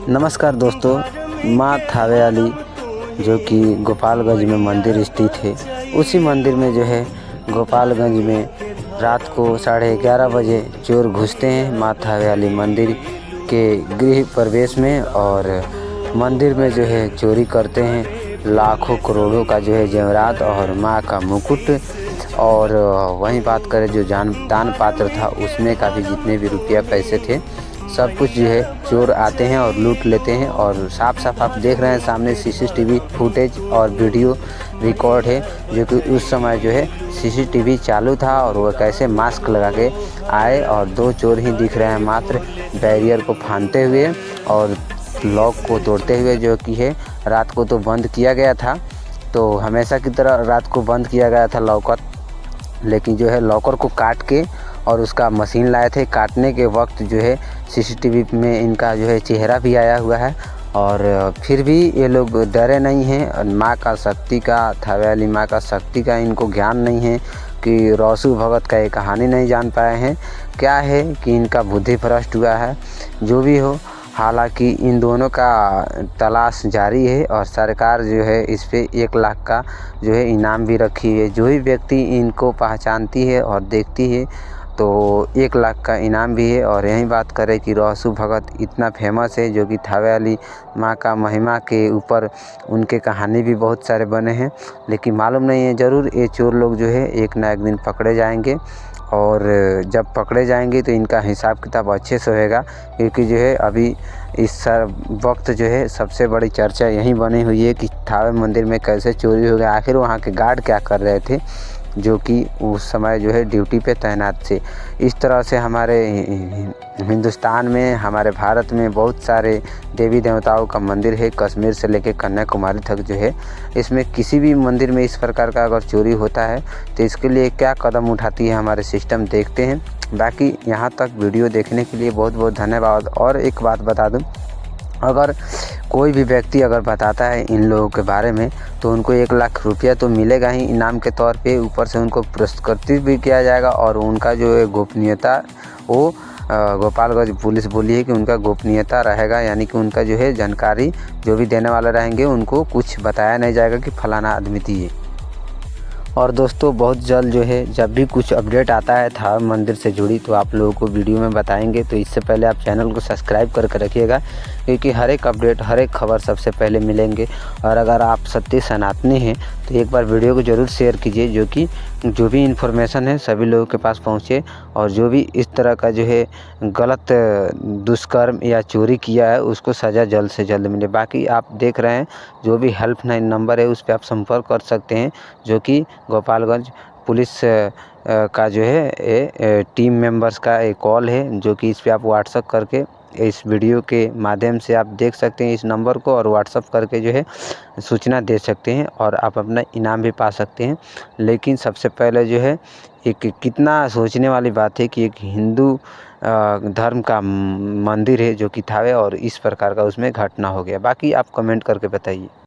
नमस्कार दोस्तों, माँ थावे वाली जो कि गोपालगंज में मंदिर स्थित है, उसी मंदिर में जो है गोपालगंज में रात को 11:30 बजे चोर घुसते हैं माँ थावे वाली मंदिर के गृह प्रवेश में और मंदिर में जो है चोरी करते हैं। लाखों करोड़ों का जो है जेवरात और माँ का मुकुट। और वहीं बात करें जो दान पात्र था उसमें का भी जितने भी रुपया पैसे थे सब कुछ जो है चोर आते हैं और लूट लेते हैं। और साफ साफ आप देख रहे हैं सामने सीसीटीवी फुटेज और वीडियो रिकॉर्ड है, जो कि उस समय जो है सीसीटीवी चालू था और वह कैसे मास्क लगा के आए और 2 चोर ही दिख रहे हैं मात्र, बैरियर को फांदते हुए और लॉक को तोड़ते हुए, जो कि है रात को तो बंद किया गया था। तो हमेशा की तरह रात को बंद किया गया था लॉकर, लेकिन जो है लॉकर को काट के और उसका मशीन लाए थे। काटने के वक्त जो है सीसीटीवी में इनका जो है चेहरा भी आया हुआ है और फिर भी ये लोग डरे नहीं हैं। माँ का शक्ति का, थावे वाली माँ का शक्ति का इनको ज्ञान नहीं है कि रॉसू भगत का ये कहानी नहीं जान पाए हैं। क्या है कि इनका बुद्धि भ्रष्ट हुआ है। जो भी हो, हालांकि इन दोनों का तलाश जारी है और सरकार जो है इस पे 1 लाख का जो है इनाम भी रखी है। जो भी व्यक्ति इनको पहचानती है और देखती है तो 1 लाख का इनाम भी है। और यही बात करें कि रॉसू भगत इतना फेमस है, जो कि थावे वाली माँ का महिमा के ऊपर उनके कहानी भी बहुत सारे बने हैं, लेकिन मालूम नहीं है। ज़रूर ये चोर लोग जो है एक ना एक दिन पकड़े जाएंगे और जब पकड़े जाएंगे तो इनका हिसाब किताब अच्छे से होएगा, क्योंकि जो है अभी इस वक्त जो है सबसे बड़ी चर्चा यही बनी हुई है कि थावे मंदिर में कैसे चोरी हो गया। आखिर वहाँ के गार्ड क्या कर रहे थे जो कि उस समय जो है ड्यूटी पे तैनात थे। इस तरह से हमारे हिंदुस्तान में, हमारे भारत में बहुत सारे देवी देवताओं का मंदिर है, कश्मीर से लेकर कन्याकुमारी तक जो है। इसमें किसी भी मंदिर में इस प्रकार का अगर चोरी होता है तो इसके लिए क्या कदम उठाती है हमारे सिस्टम, देखते हैं। बाकी यहाँ तक वीडियो देखने के लिए बहुत बहुत धन्यवाद। और एक बात बता दूँ, अगर कोई भी व्यक्ति अगर बताता है इन लोगों के बारे में तो उनको 1 लाख रुपया तो मिलेगा ही इनाम के तौर पे, ऊपर से उनको पुरस्कृत भी किया जाएगा। और उनका जो है गोपनीयता, वो गोपालगंज पुलिस बोली है कि उनका गोपनीयता रहेगा, यानी कि उनका जो है जानकारी जो भी देने वाले रहेंगे उनको कुछ बताया नहीं जाएगा कि फलाना आदमी थी। और दोस्तों बहुत जल्द जो है जब भी कुछ अपडेट आता है थावे मंदिर से जुड़ी तो आप लोगों को वीडियो में बताएंगे। तो इससे पहले आप चैनल को सब्सक्राइब करके रखिएगा, क्योंकि हर एक अपडेट, हर एक खबर सबसे पहले मिलेंगे। और अगर आप सत्य सनातनी हैं तो एक बार वीडियो को ज़रूर शेयर कीजिए, जो कि जो भी इन्फॉर्मेशन है सभी लोगों के पास पहुँचे और जो भी इस तरह का जो है गलत दुष्कर्म या चोरी किया है उसको सज़ा जल्द से जल्द मिले। बाकी आप देख रहे हैं जो भी हेल्पलाइन नंबर है उस पर आप संपर्क कर सकते हैं, जो कि गोपालगंज पुलिस का जो है टीम मेंबर्स का एक कॉल है, जो कि इस पे आप व्हाट्सअप करके इस वीडियो के माध्यम से आप देख सकते हैं इस नंबर को, और व्हाट्सअप करके जो है सूचना दे सकते हैं और आप अपना इनाम भी पा सकते हैं। लेकिन सबसे पहले जो है एक कितना सोचने वाली बात है कि एक हिंदू धर्म का मंदिर है जो कि थावे, और इस प्रकार का उसमें घटना हो गया। बाकी आप कमेंट करके बताइए।